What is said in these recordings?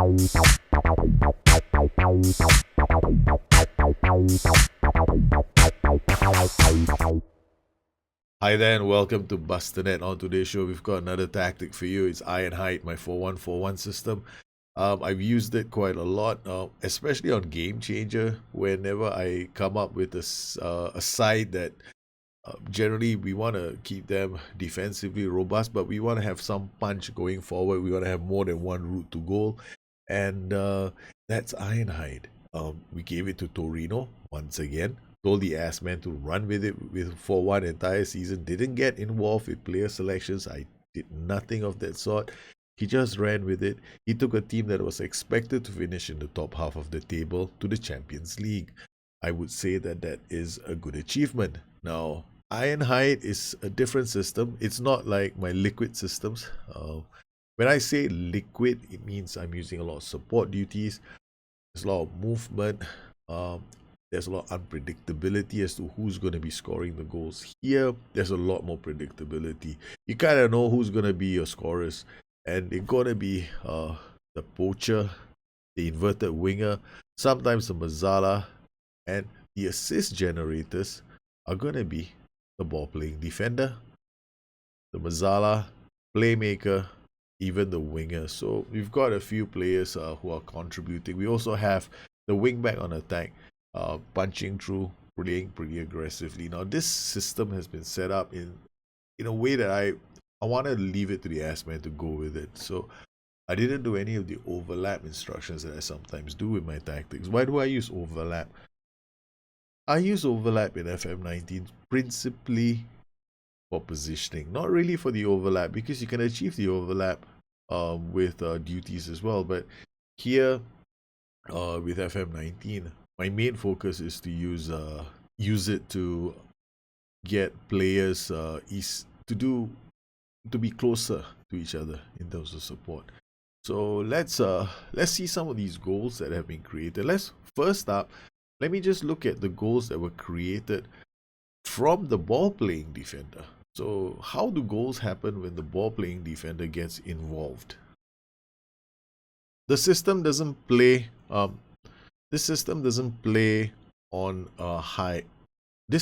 Hi there and welcome to Bustthenet. On today's show, we've got another tactic for you. It's Ironhide, my 4-1-4-1 system. I've used it quite a lot, especially on Game Changer. Whenever I come up with a side that generally we want to keep them defensively robust, but we want to have some punch going forward. We want to have more than one route to goal, and that's Ironhide. We gave it to Torino once again. Told the ass man to run with it for one entire season. Didn't get involved with player selections. I did nothing of that sort. He just ran with it. He took a team that was expected to finish in the top half of the table to the Champions League. I would say that that is a good achievement. Now, Ironhide is a different system. It's not like my liquid systems. When I say liquid, it means I'm using a lot of support duties. There's a lot of movement. There's a lot of unpredictability as to who's going to be scoring the goals. Here, there's a lot more predictability. You kind of know who's going to be your scorers. And they're going to be the poacher, the inverted winger, sometimes the Mazzala, and the assist generators are going to be the ball-playing defender, the Mazzala, playmaker, even the winger. So we've got a few players who are contributing. We also have the wingback on attack, punching through, playing pretty aggressively. Now this system has been set up in a way that I want to leave it to the ass man to go with it. So I didn't do any of the overlap instructions that I sometimes do with my tactics. Why do I use overlap? I use overlap in FM19 principally for positioning, not really for the overlap, because you can achieve the overlap with duties as well. But here with FM19, my main focus is to use it to get players to be closer to each other in terms of support. So let's see some of these goals that have been created. Let me just look at the goals that were created from the ball-playing defender. So how do goals happen when the ball-playing defender gets involved? The system doesn't play on a high. The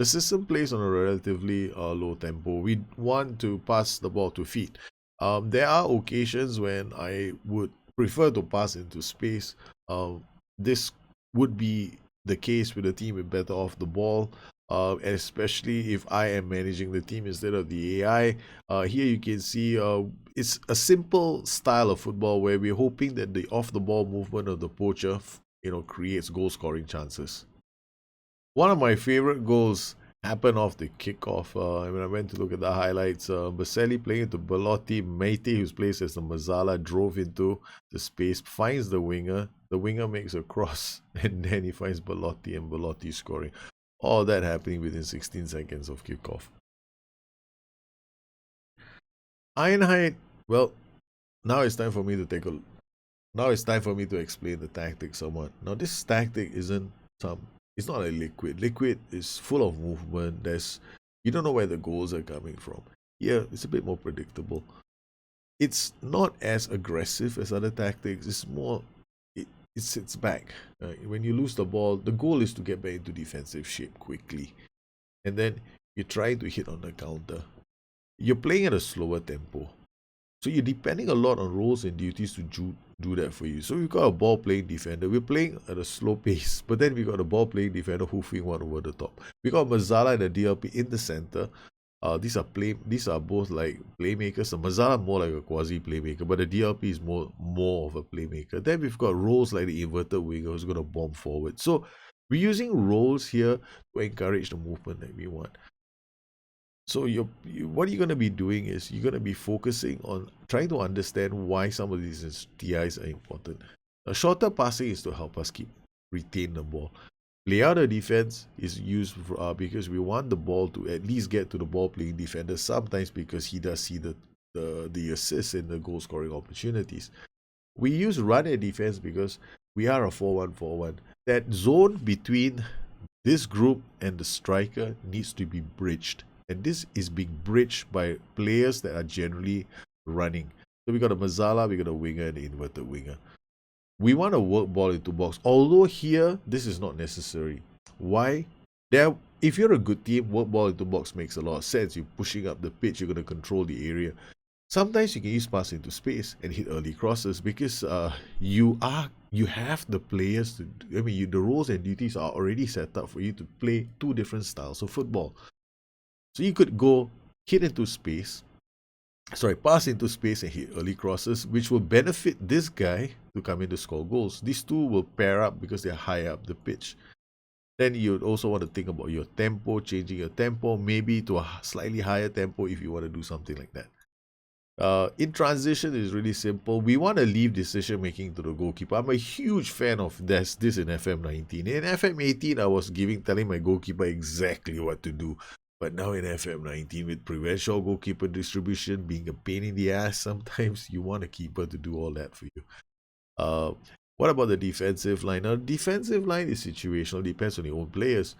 system plays on a relatively low tempo. We want to pass the ball to feet. There are occasions when I would prefer to pass into space. This would be the case with a team with better off the ball, especially if I am managing the team instead of the AI. Here you can see it's a simple style of football where we're hoping that the off-the-ball movement of the poacher creates goal-scoring chances. One of my favorite goals happened off the kickoff. When I went to look at the highlights, Baselli playing into Belotti, Meite, who's placed as the Mazzala, drove into the space, finds the winger. The winger makes a cross, and then he finds Belotti, and Belotti scoring. All that happening within 16 seconds of kickoff. Ironhide, well, now it's time for me to explain the tactic somewhat. Now this tactic it's not a liquid. Liquid is full of movement. You don't know where the goals are coming from. Here, it's a bit more predictable. It's not as aggressive as other tactics. It's more, it sits back. When you lose the ball, the goal is to get back into defensive shape quickly. And then you're trying to hit on the counter. You're playing at a slower tempo. So you're depending a lot on roles and duties to do that for you. So we've got a ball-playing defender. We're playing at a slow pace, but then we've got a ball-playing defender hoofing one over the top. We got Mazzala and the DLP in the center. These are both like playmakers. The Mazzala more like a quasi-playmaker, but the DLP is more of a playmaker. Then we've got roles like the inverted winger who's going to bomb forward. So we're using roles here to encourage the movement that we want. So what you're going to be doing is you're going to be focusing on trying to understand why some of these TIs are important. A shorter passing is to help us retain the ball. Play out a defense is used because we want the ball to at least get to the ball-playing defender, sometimes because he does see the assists and the goal-scoring opportunities. We use run and defense because we are a 4-1-4-1. That zone between this group and the striker needs to be bridged. And this is being bridged by players that are generally running. So we got a Mazzala, we got a winger and an inverted winger. We want to work ball into box. Although here, this is not necessary. Why? If you're a good team, work ball into box makes a lot of sense. You're pushing up the pitch, you're going to control the area. Sometimes you can use pass into space and hit early crosses because you have the players to. The roles and duties are already set up for you to play two different styles of football. So you could go hit into space, pass into space and hit early crosses, which will benefit this guy to come in to score goals. These two will pair up because they're high up the pitch. Then you'd also want to think about your tempo, changing your tempo, maybe to a slightly higher tempo if you want to do something like that. In transition, it's really simple. We want to leave decision making to the goalkeeper. I'm a huge fan of this in FM19. In FM18, I was telling my goalkeeper exactly what to do. But now in FM19, with provincial goalkeeper distribution being a pain in the ass, sometimes you want a keeper to do all that for you. What about the defensive line? Now, defensive line is situational, depends on your own players.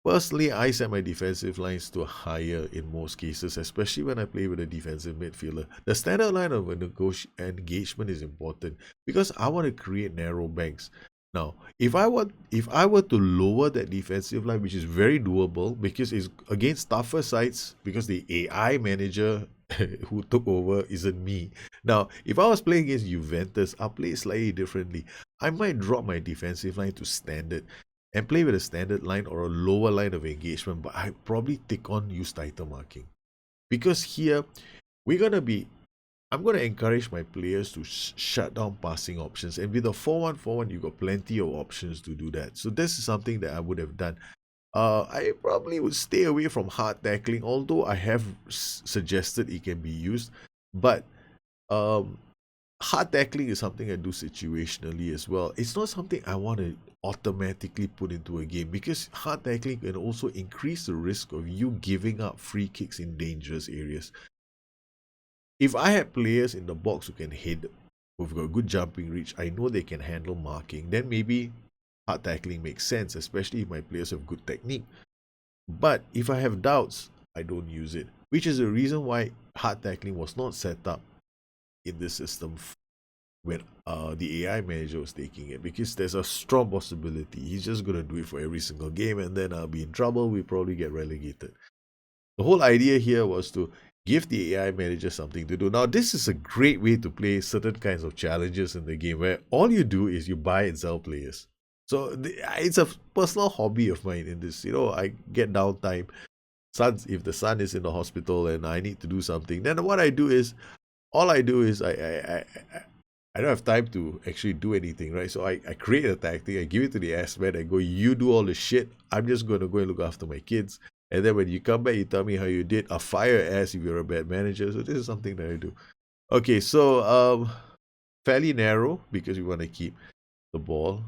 Personally, I set my defensive lines to higher in most cases, especially when I play with a defensive midfielder. The standard line of engagement is important because I want to create narrow banks. Now, if I were to lower that defensive line, which is very doable because it's against tougher sides, because the AI manager who took over isn't me. Now, if I was playing against Juventus, I'll play slightly differently. I might drop my defensive line to standard and play with a standard line or a lower line of engagement, but I probably use tighter marking. Because here, I'm going to encourage my players to shut down passing options. And with a 4-1-4-1, you've got plenty of options to do that. So this is something that I would have done. I probably would stay away from hard tackling, although I have suggested it can be used. But hard tackling is something I do situationally as well. It's not something I want to automatically put into a game because hard tackling can also increase the risk of you giving up free kicks in dangerous areas. If I had players in the box who can hit, who've got good jumping reach, I know they can handle marking, then maybe hard tackling makes sense, especially if my players have good technique. But if I have doubts, I don't use it, which is the reason why hard tackling was not set up in this system when the AI manager was taking it, because there's a strong possibility he's just going to do it for every single game and then I'll be in trouble. We probably get relegated. The whole idea here was to give the AI manager something to do. Now, this is a great way to play certain kinds of challenges in the game where all you do is you buy and sell players. So it's a personal hobby of mine in this. I get downtime. If the son is in the hospital and I need to do something, then what I do is, I don't have time to actually do anything, right? So I create a tactic, I give it to the S-man, I go, you do all the shit, I'm just going to go and look after my kids. And then when you come back, you tell me how you did. I'll fire ass if you're a bad manager. So this is something that I do. Okay, so fairly narrow because we want to keep the ball.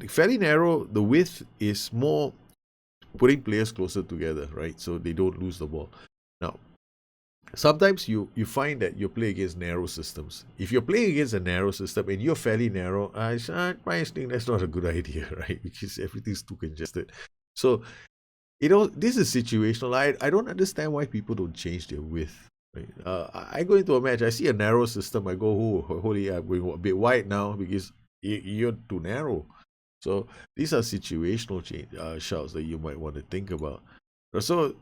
Fairly narrow, the width is more putting players closer together, right? So they don't lose the ball. Now, sometimes you find that you play against narrow systems. If you're playing against a narrow system and you're fairly narrow, I think that's not a good idea, right? Because everything's too congested. So this is situational. I don't understand why people don't change their width. Right? I go into a match, I see a narrow system, I go, oh, holy, I'm going a bit wide now because you're too narrow. So these are situational shouts that you might want to think about. So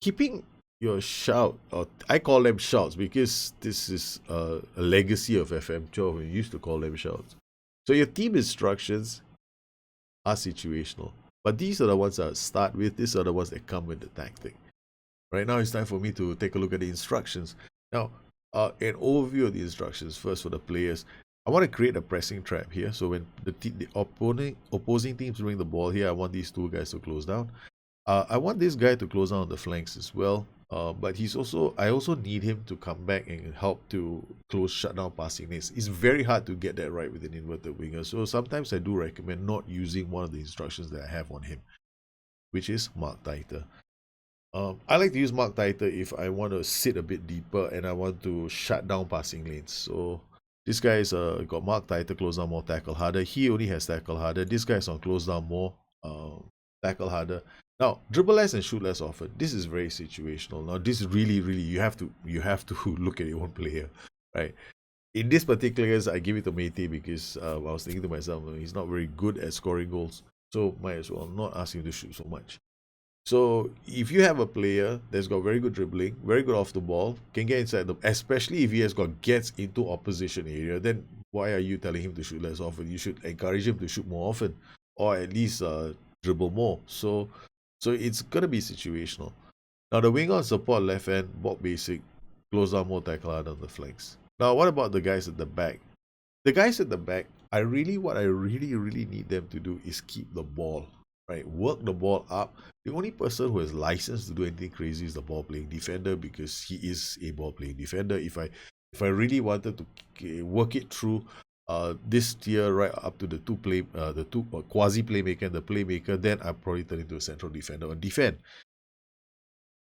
keeping your shout, or I call them shouts because this is a legacy of FM12. We used to call them shouts. So your team instructions are situational. But these are the ones I start with. These are the ones that come with the tactic. Right now, it's time for me to take a look at the instructions. Now, an overview of the instructions first for the players. I want to create a pressing trap here. So when the opposing teams bring the ball here, I want these two guys to close down. I want this guy to close down on the flanks as well. But I also need him to come back and help to shut down passing lanes. It's very hard to get that right with an inverted winger. So sometimes I do recommend not using one of the instructions that I have on him, which is mark tighter. I like to use mark tighter if I want to sit a bit deeper and I want to shut down passing lanes. So this guy's got mark tighter, close down more, tackle harder. He only has tackle harder. This guy's on close down more, tackle harder. Now, dribble less and shoot less often. This is very situational. Now, this is really, you have to look at your own player. right? In this particular case, I give it to Mete because I was thinking to myself, he's not very good at scoring goals, so might as well not ask him to shoot so much. So if you have a player that's got very good dribbling, very good off the ball, can get inside the, especially if he has got gets into opposition area, then why are you telling him to shoot less often? You should encourage him to shoot more often, or at least dribble more. So it's gonna be situational. Now the wing on support left hand, Bob basic, close down more tackle hard on the flanks. Now what about the guys at the back? The guys at the back, what I really need them to do is keep the ball, right? Work the ball up. The only person who has license to do anything crazy is the ball playing defender, because he is a ball playing defender. If I really wanted to work it through this tier right up to the two quasi playmaker and the playmaker, then I probably turn into a central defender on defend.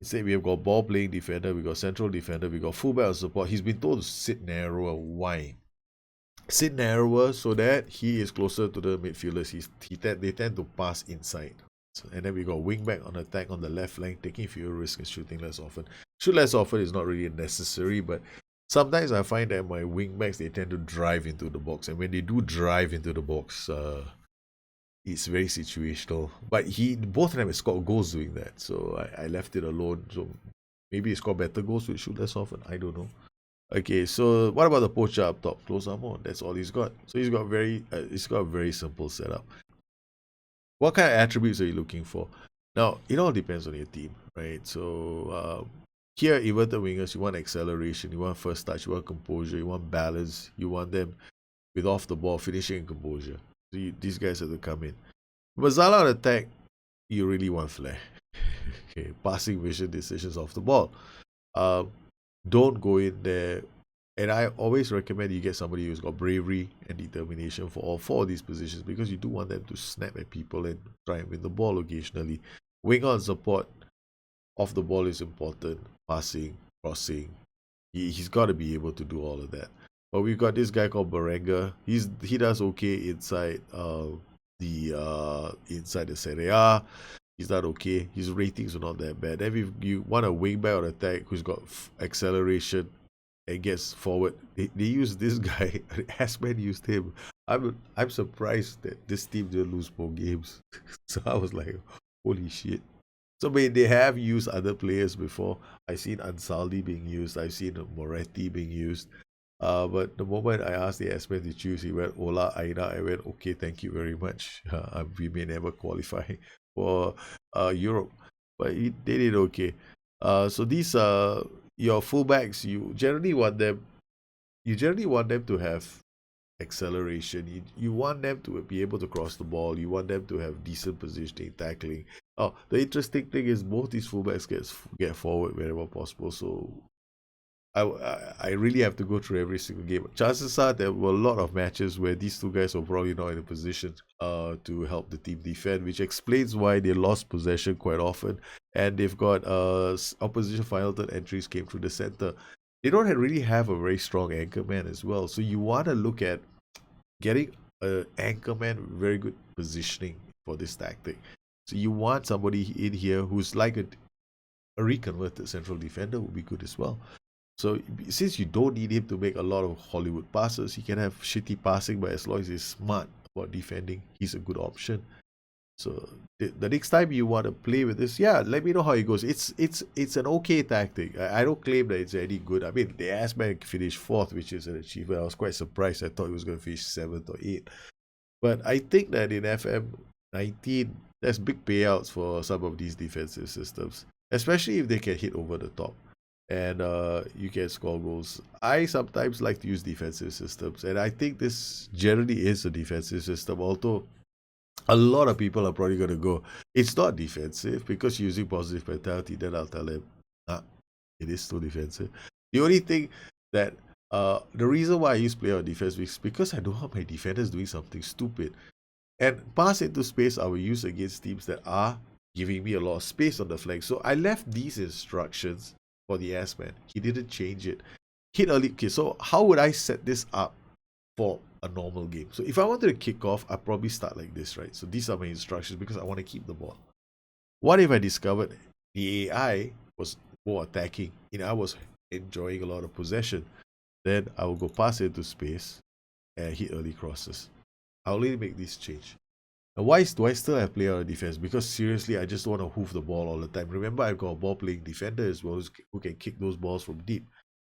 Instead, we have got ball playing defender, we got central defender, we got fullback support. He's been told to sit narrower. Why? Sit narrower so that he is closer to the midfielders. They tend to pass inside. And then we got wingback on attack on the left flank, taking fewer risks and shooting less often. Shoot less often is not really necessary, but sometimes I find that my wingbacks, they tend to drive into the box. And when they do drive into the box, it's very situational. But both of them have scored goals doing that. So I left it alone. So maybe he scored better goals with shoot less often. I don't know. Okay, so what about the poacher up top? Close armor. That's all he's got. So he's got a very simple setup. What kind of attributes are you looking for? Now, it all depends on your team, right? So here, inverted wingers, you want acceleration, you want first touch, you want composure, you want balance, you want them with off the ball, finishing and composure. So these guys have to come in. Mazala on attack, you really want flair. Okay, passing vision, decisions off the ball. Don't go in there. And I always recommend you get somebody who's got bravery and determination for all four of these positions, because you do want them to snap at people and try and win the ball occasionally. Wing on support, off the ball is important. Passing, crossing. He's got to be able to do all of that. But we've got this guy called Berenga. He does okay inside inside the Serie A. He's not okay. His ratings are not that bad. Then if you want a wingback on attack who's got acceleration and gets forward, they use this guy. Asman used him. I'm surprised that this team didn't lose more games. So I was like, holy shit. So they have used other players before. I've seen Ansaldi being used. I've seen Moretti being used. But the moment I asked the Asman to choose, he went Ola Aina. I went, okay, thank you very much. We may never qualify for Europe, but they did okay. So these your fullbacks. You generally want them to have acceleration. You want them to be able to cross the ball. You want them to have decent positioning, tackling. Oh, the interesting thing is both these fullbacks get forward wherever possible. So I really have to go through every single game. Chances are there were a lot of matches where these two guys were probably not in a position to help the team defend, which explains why they lost possession quite often. And they've got opposition final third entries came through the center. They don't really have a very strong anchor man as well. So you want to look at getting an anchor man with very good positioning for this tactic. So you want somebody in here who's like a reconverted central defender would be good as well. So since you don't need him to make a lot of Hollywood passes, he can have shitty passing, but as long as he's smart about defending, he's a good option. So the next time you want to play with this, yeah, let me know how it goes. It's an okay tactic. I don't claim that it's any good. I mean, the Assman finished 4th, which is an achievement. I was quite surprised. I thought he was going to finish 7th or 8th. But I think that in FM19, there's big payouts for some of these defensive systems, especially if they can hit over the top and you can score goals. I sometimes like to use defensive systems, and I think this generally is a defensive system, although a lot of people are probably going to go, it's not defensive, because using positive mentality. Then I'll tell them, it is still defensive. The only thing that the reason why I use player on defense is because I don't want my defenders doing something stupid. And pass into space I will use against teams that are giving me a lot of space on the flank. So I left these instructions for the Assman. He didn't change it. Hit early. Okay, so how would I set this up for a normal game? So if I wanted to kick off, I'd probably start like this, right? So these are my instructions because I want to keep the ball. What if I discovered the AI was more attacking and I was enjoying a lot of possession? then I will go pass it into space and hit early crosses. I'll only make this change. Now, why do I still have player on defense? Because seriously, I just want to hoof the ball all the time. Remember, I've got a ball playing defender as well who can kick those balls from deep.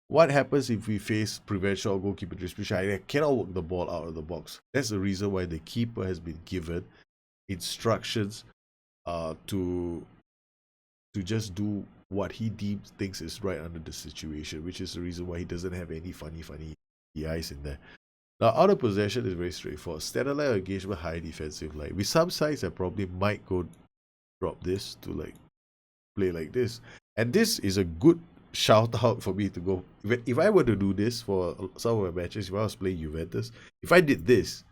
What happens if we face prevent shot goalkeeper distribution? I cannot work the ball out of the box. That's the reason why the keeper has been given instructions to just do what he thinks is right under the situation, which is the reason why he doesn't have any funny eyes in there. Now, out of possession is very straightforward. Standard line engagement, high defensive line. With some sides, I probably might go drop this to like play like this. And this is a good shout out for me to go. If I were to do this for some of my matches, if I was playing Juventus, if I did this,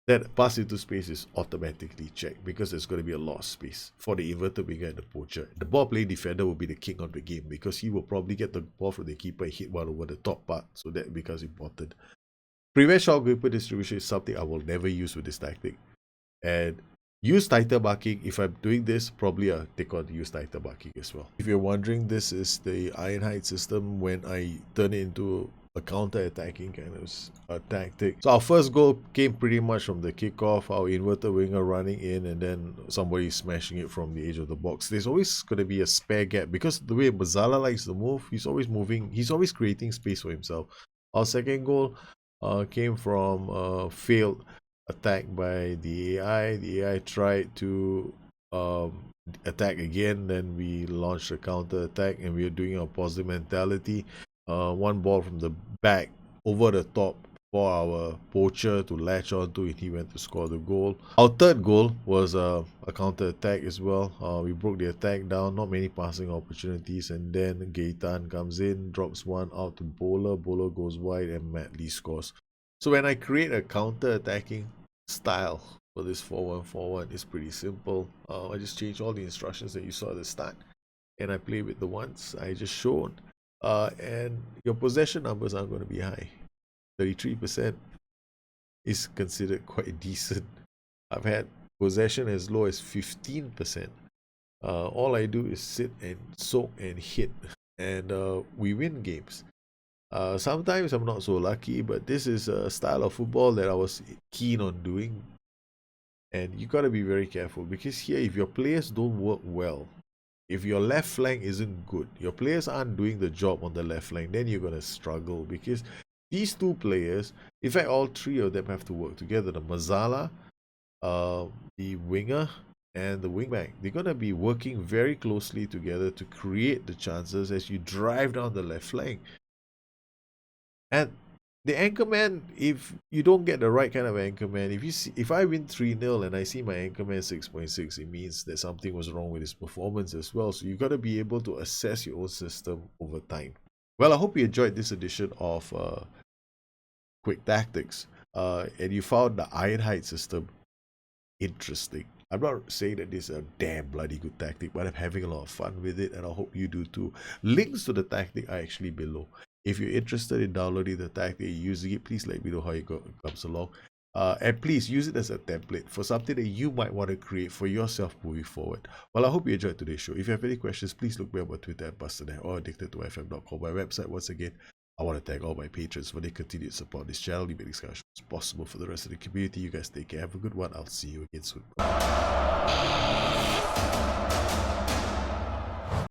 then pass into space is automatically checked because there's going to be a lot of space for the inverted winger and the poacher. The ball playing defender will be the king of the game because he will probably get the ball from the keeper and hit one over the top part, so that becomes important. Prevent shot goalkeeper distribution is something I will never use with this tactic. And use tighter marking. If I'm doing this, probably I'll take on use tighter marking as well. If you're wondering, this is the Ironhide system when I turn it into a counter-attacking kind of a tactic. So our first goal came pretty much from the kickoff, our inverted winger running in and then somebody smashing it from the edge of the box. There's always going to be a spare gap because the way Mazzala likes to move, he's always moving, he's always creating space for himself. Our second goal came from a failed attack by the AI. The AI tried to attack again, then we launched a counter attack and we are doing a positive mentality. One ball from the back over the top for our poacher to latch onto and he went to score the goal. Our third goal was a counter attack as well. We broke the attack down, not many passing opportunities, and then Gaetan comes in, drops one out to Bowler. Bowler goes wide and Matt Lee scores. So when I create a counter attacking style for this 4-1-4-1, it's pretty simple. I just change all the instructions that you saw at the start and I play with the ones I just showed. And your possession numbers aren't going to be high. 33% is considered quite decent. I've had possession as low as 15%. All I do is sit and soak and hit, and we win games. Sometimes I'm not so lucky, but this is a style of football that I was keen on doing. And you got to be very careful because here, if your players don't work well, if your left flank isn't good, your players aren't doing the job on the left flank, then you're going to struggle because these two players, in fact, all three of them have to work together. The Mazzala, the winger, and the wingback. They're going to be working very closely together to create the chances as you drive down the left flank. And the anchorman, if you don't get the right kind of anchorman, if I win 3-0 and I see my anchorman 6.6, it means that something was wrong with his performance as well. So you got to be able to assess your own system over time. Well, I hope you enjoyed this edition of Quick Tactics, and you found the Ironhide system interesting. I'm not saying that this is a damn bloody good tactic, but I'm having a lot of fun with it, and I hope you do too. Links to the tactic are actually below. If you're interested in downloading the tactic and using it, please let me know how it comes along. And please use it as a template for something that you might want to create for yourself moving forward. Well, I hope you enjoyed today's show. If you have any questions, please look me up on Twitter at Bustthenet or addicted to FM.com, my website. Once again, I want to thank all my patrons for their continued support on this channel. You make this show possible for the rest of the community. You guys take care. Have a good one. I'll see you again soon.